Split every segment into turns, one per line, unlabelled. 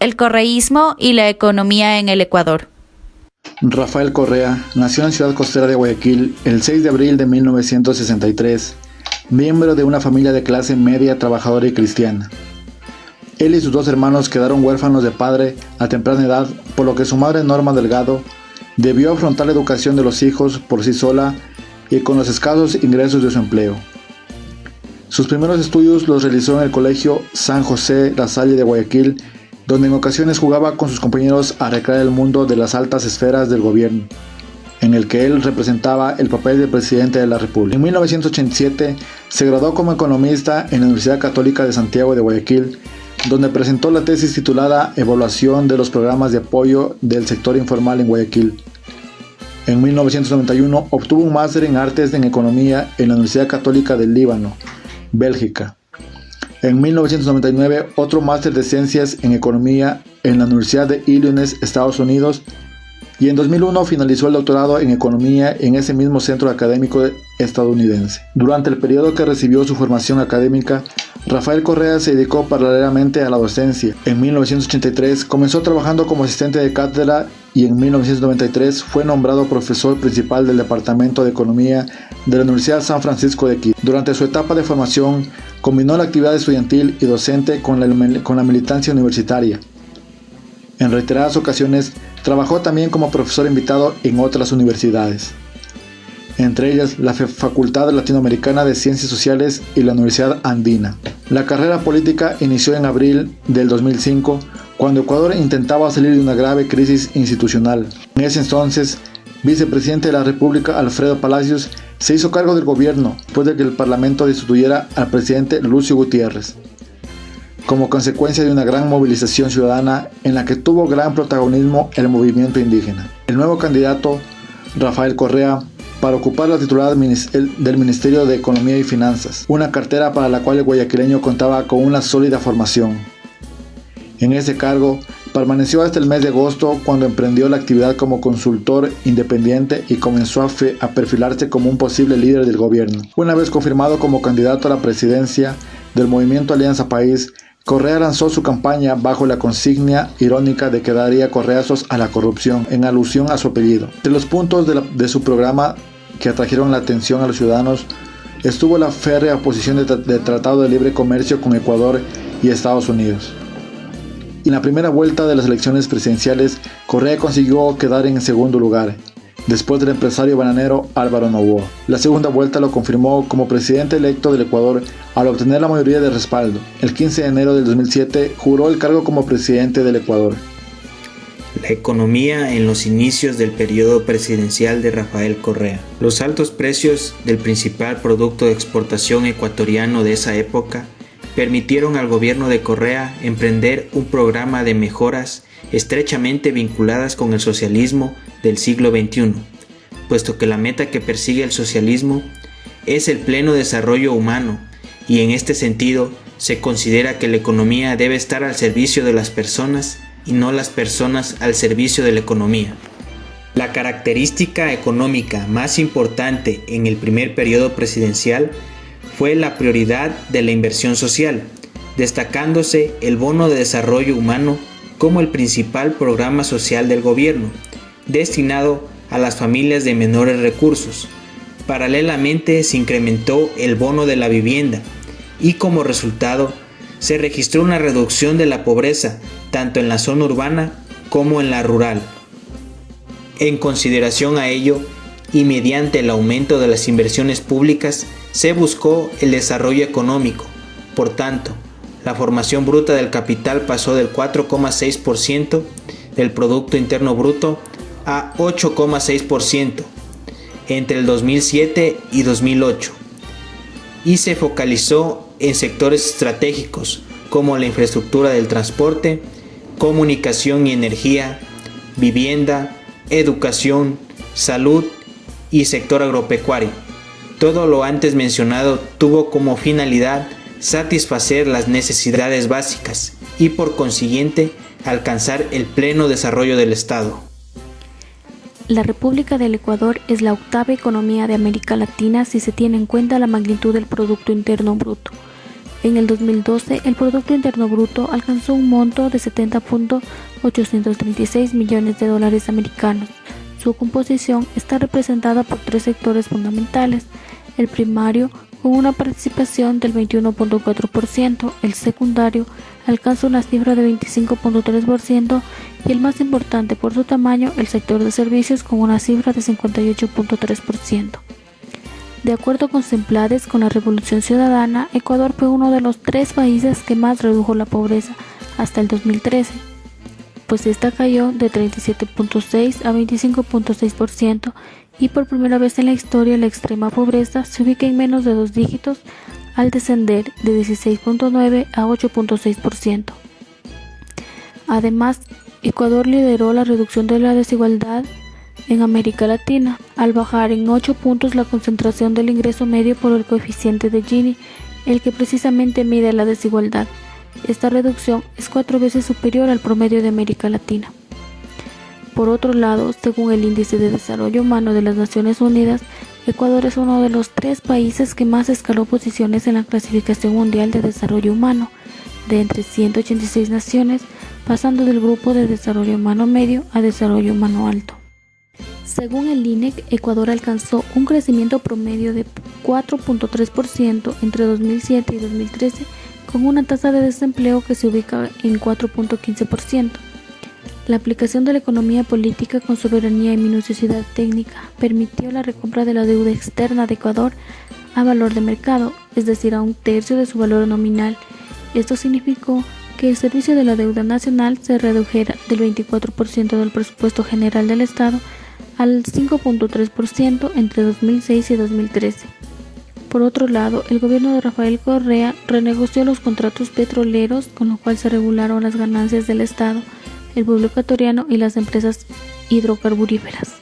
el correísmo y la economía en el Ecuador.
Rafael Correa nació en Ciudad Costera de Guayaquil el 6 de abril de 1963, miembro de una familia de clase media trabajadora y cristiana. Él y sus dos hermanos quedaron huérfanos de padre a temprana edad, por lo que su madre Norma Delgado debió afrontar la educación de los hijos por sí sola y con los escasos ingresos de su empleo. Sus primeros estudios los realizó en el Colegio San José La Salle de Guayaquil, donde en ocasiones jugaba con sus compañeros a recrear el mundo de las altas esferas del gobierno, en el que él representaba el papel de presidente de la República. En 1987 se graduó como economista en la Universidad Católica de Santiago de Guayaquil, donde presentó la tesis titulada Evaluación de los programas de apoyo del sector informal en Guayaquil. En 1991 obtuvo un máster en Artes en Economía en la Universidad Católica del Líbano, Bélgica. En 1999 otro máster de Ciencias en Economía en la Universidad de Illinois, Estados Unidos, y en 2001 finalizó el doctorado en Economía en ese mismo centro académico estadounidense. Durante el periodo que recibió su formación académica, Rafael Correa se dedicó paralelamente a la docencia. En 1983 comenzó trabajando como asistente de cátedra y en 1993 fue nombrado profesor principal del Departamento de Economía de la Universidad San Francisco de Quito. Durante su etapa de formación, combinó la actividad estudiantil y docente con la militancia universitaria. En reiteradas ocasiones, trabajó también como profesor invitado en otras universidades, entre ellas la Facultad Latinoamericana de Ciencias Sociales y la Universidad Andina. La carrera política inició en abril del 2005, cuando Ecuador intentaba salir de una grave crisis institucional. En ese entonces, vicepresidente de la República, Alfredo Palacios, se hizo cargo del gobierno después de que el Parlamento destituyera al presidente Lucio Gutiérrez, como consecuencia de una gran movilización ciudadana en la que tuvo gran protagonismo el movimiento indígena. El nuevo candidato, Rafael Correa, para ocupar la titular del Ministerio de Economía y Finanzas, una cartera para la cual el guayaquileño contaba con una sólida formación. En ese cargo permaneció hasta el mes de agosto, cuando emprendió la actividad como consultor independiente y comenzó a perfilarse como un posible líder del gobierno. Una vez confirmado como candidato a la presidencia del movimiento Alianza País, Correa lanzó su campaña bajo la consigna irónica de que daría correazos a la corrupción, en alusión a su apellido. Entre los puntos de su programa que atrajeron la atención a los ciudadanos estuvo la férrea oposición del Tratado de Libre Comercio con Ecuador y Estados Unidos. En la primera vuelta de las elecciones presidenciales, Correa consiguió quedar en segundo lugar, después del empresario bananero Álvaro Noboa. La segunda vuelta lo confirmó como presidente electo del Ecuador al obtener la mayoría de respaldo. El 15 de enero del 2007 juró el cargo como presidente del Ecuador.
La economía en los inicios del periodo presidencial de Rafael Correa. Los altos precios del principal producto de exportación ecuatoriano de esa época permitieron al gobierno de Correa emprender un programa de mejoras estrechamente vinculadas con el socialismo del siglo XXI, puesto que la meta que persigue el socialismo es el pleno desarrollo humano, y en este sentido se considera que la economía debe estar al servicio de las personas y no las personas al servicio de la economía. La característica económica más importante en el primer periodo presidencial fue la prioridad de la inversión social, destacándose el bono de desarrollo humano como el principal programa social del gobierno, destinado a las familias de menores recursos. Paralelamente se incrementó el bono de la vivienda y como resultado se registró una reducción de la pobreza tanto en la zona urbana como en la rural. En consideración a ello y mediante el aumento de las inversiones públicas se buscó el desarrollo económico. Por tanto, la formación bruta del capital pasó del 4,6% del Producto Interno Bruto a 8,6% entre el 2007 y 2008 y se focalizó en sectores estratégicos como la infraestructura del transporte, comunicación y energía, vivienda, educación, salud y sector agropecuario. Todo lo antes mencionado tuvo como finalidad satisfacer las necesidades básicas y por consiguiente alcanzar el pleno desarrollo del Estado.
La República del Ecuador es la octava economía de América Latina si se tiene en cuenta la magnitud del Producto Interno Bruto. En el 2012, el Producto Interno Bruto alcanzó un monto de 70.836 millones de dólares americanos. Su composición está representada por tres sectores fundamentales: el primario, con una participación del 21.4%, el secundario alcanza una cifra de 25.3% y el más importante por su tamaño, el sector de servicios, con una cifra de 58.3%. De acuerdo con Semplades, con la Revolución Ciudadana, Ecuador fue uno de los 3 países que más redujo la pobreza hasta el 2013, pues esta cayó de 37.6 a 25.6%, y por primera vez en la historia la extrema pobreza se ubica en menos de 2 dígitos al descender de 16.9 a 8.6%. Además, Ecuador lideró la reducción de la desigualdad en América Latina, al bajar en 8 puntos la concentración del ingreso medio por el coeficiente de Gini, el que precisamente mide la desigualdad. Esta reducción es 4 veces superior al promedio de América Latina. Por otro lado, según el Índice de Desarrollo Humano de las Naciones Unidas, Ecuador es uno de los 3 países que más escaló posiciones en la clasificación mundial de desarrollo humano, de entre 186 naciones, pasando del grupo de desarrollo humano medio a desarrollo humano alto. Según el INEC, Ecuador alcanzó un crecimiento promedio de 4.3% entre 2007 y 2013, con una tasa de desempleo que se ubica en 4.15%. La aplicación de la economía política con soberanía y minuciosidad técnica permitió la recompra de la deuda externa de Ecuador a valor de mercado, es decir, a 1/3 de su valor nominal. Esto significó que el servicio de la deuda nacional se redujera del 24% del presupuesto general del Estado al 5.3% entre 2006 y 2013. Por otro lado, el gobierno de Rafael Correa renegoció los contratos petroleros, con lo cual se regularon las ganancias del Estado, el pueblo ecuatoriano y las empresas hidrocarburíferas.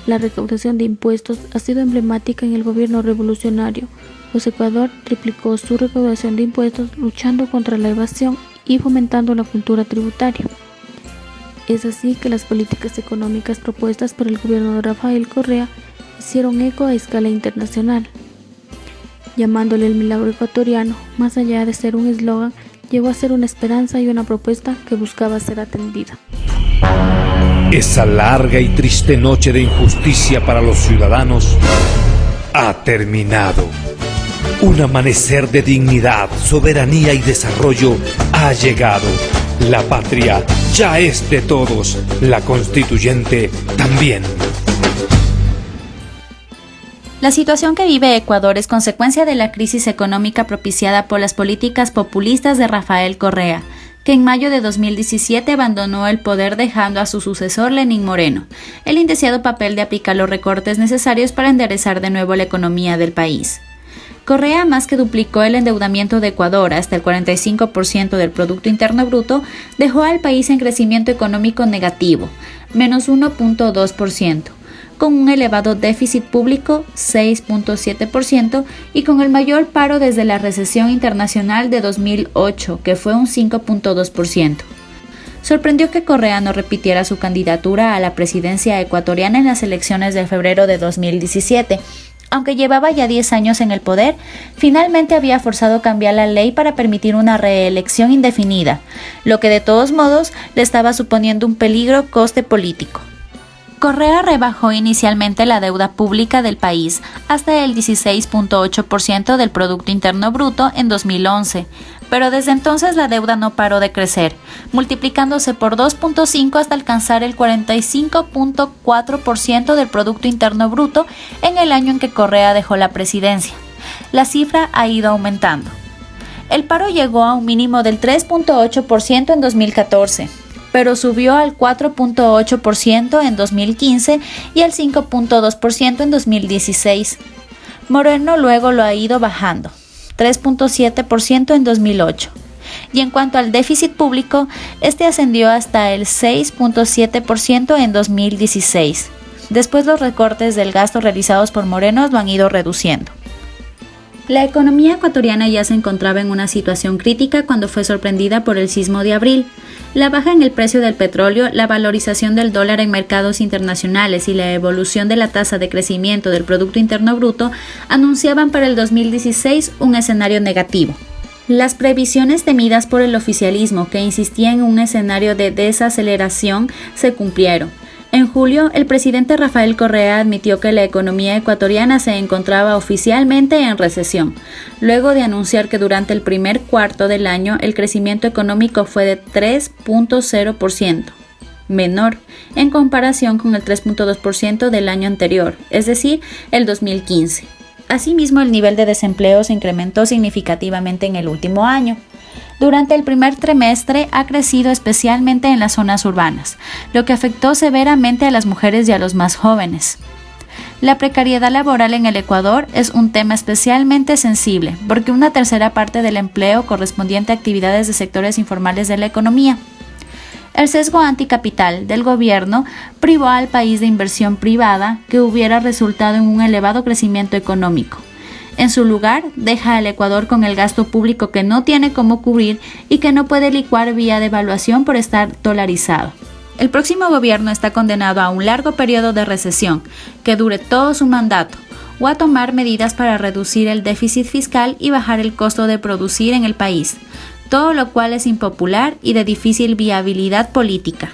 La recaudación de impuestos ha sido emblemática en el gobierno revolucionario, pues Ecuador triplicó su recaudación de impuestos luchando contra la evasión y fomentando la cultura tributaria. Es así que las políticas económicas propuestas por el gobierno de Rafael Correa hicieron eco a escala internacional. Llamándole el milagro ecuatoriano, más allá de ser un eslogan, llegó a ser una esperanza y una propuesta que buscaba ser atendida.
Esa larga y triste noche de injusticia para los ciudadanos ha terminado. Un amanecer de dignidad, soberanía y desarrollo ha llegado. La patria ya es de todos, la constituyente también.
La situación que vive Ecuador es consecuencia de la crisis económica propiciada por las políticas populistas de Rafael Correa, que en mayo de 2017 abandonó el poder dejando a su sucesor Lenín Moreno el indeseado papel de aplicar los recortes necesarios para enderezar de nuevo la economía del país. Correa más que duplicó el endeudamiento de Ecuador hasta el 45% del Producto Interno Bruto, dejó al país en crecimiento económico negativo, menos 1.2%, con un elevado déficit público, 6.7%, y con el mayor paro desde la recesión internacional de 2008, que fue un 5.2%. Sorprendió que Correa no repitiera su candidatura a la presidencia ecuatoriana en las elecciones de febrero de 2017, aunque llevaba ya 10 años en el poder. Finalmente había forzado cambiar la ley para permitir una reelección indefinida, lo que de todos modos le estaba suponiendo un peligro coste político. Correa rebajó inicialmente la deuda pública del país hasta el 16.8% del Producto Interno Bruto en 2011, pero desde entonces la deuda no paró de crecer, multiplicándose por 2.5 hasta alcanzar el 45.4% del Producto Interno Bruto en el año en que Correa dejó la presidencia. La cifra ha ido aumentando. El paro llegó a un mínimo del 3.8% en 2014. Pero subió al 4.8% en 2015 y al 5.2% en 2016. Moreno luego lo ha ido bajando, 3.7% en 2008. Y en cuanto al déficit público, este ascendió hasta el 6.7% en 2016. Después los recortes del gasto realizados por Moreno lo han ido reduciendo. La economía ecuatoriana ya se encontraba en una situación crítica cuando fue sorprendida por el sismo de abril. La baja en el precio del petróleo, la valorización del dólar en mercados internacionales y la evolución de la tasa de crecimiento del Producto Interno Bruto anunciaban para el 2016 un escenario negativo. Las previsiones temidas por el oficialismo, que insistía en un escenario de desaceleración, se cumplieron. En julio, el presidente Rafael Correa admitió que la economía ecuatoriana se encontraba oficialmente en recesión, luego de anunciar que durante el primer cuarto del año el crecimiento económico fue de 3.0%, menor en comparación con el 3.2% del año anterior, es decir, el 2015. Asimismo, el nivel de desempleo se incrementó significativamente en el último año. Durante el primer trimestre ha crecido especialmente en las zonas urbanas, lo que afectó severamente a las mujeres y a los más jóvenes. La precariedad laboral en el Ecuador es un tema especialmente sensible, porque una tercera parte del empleo correspondiente a actividades de sectores informales de la economía. El sesgo anticapital del gobierno privó al país de inversión privada que hubiera resultado en un elevado crecimiento económico. En su lugar, deja al Ecuador con el gasto público que no tiene cómo cubrir y que no puede licuar vía devaluación por estar dolarizado. El próximo gobierno está condenado a un largo periodo de recesión, que dure todo su mandato, o a tomar medidas para reducir el déficit fiscal y bajar el costo de producir en el país, todo lo cual es impopular y de difícil viabilidad política.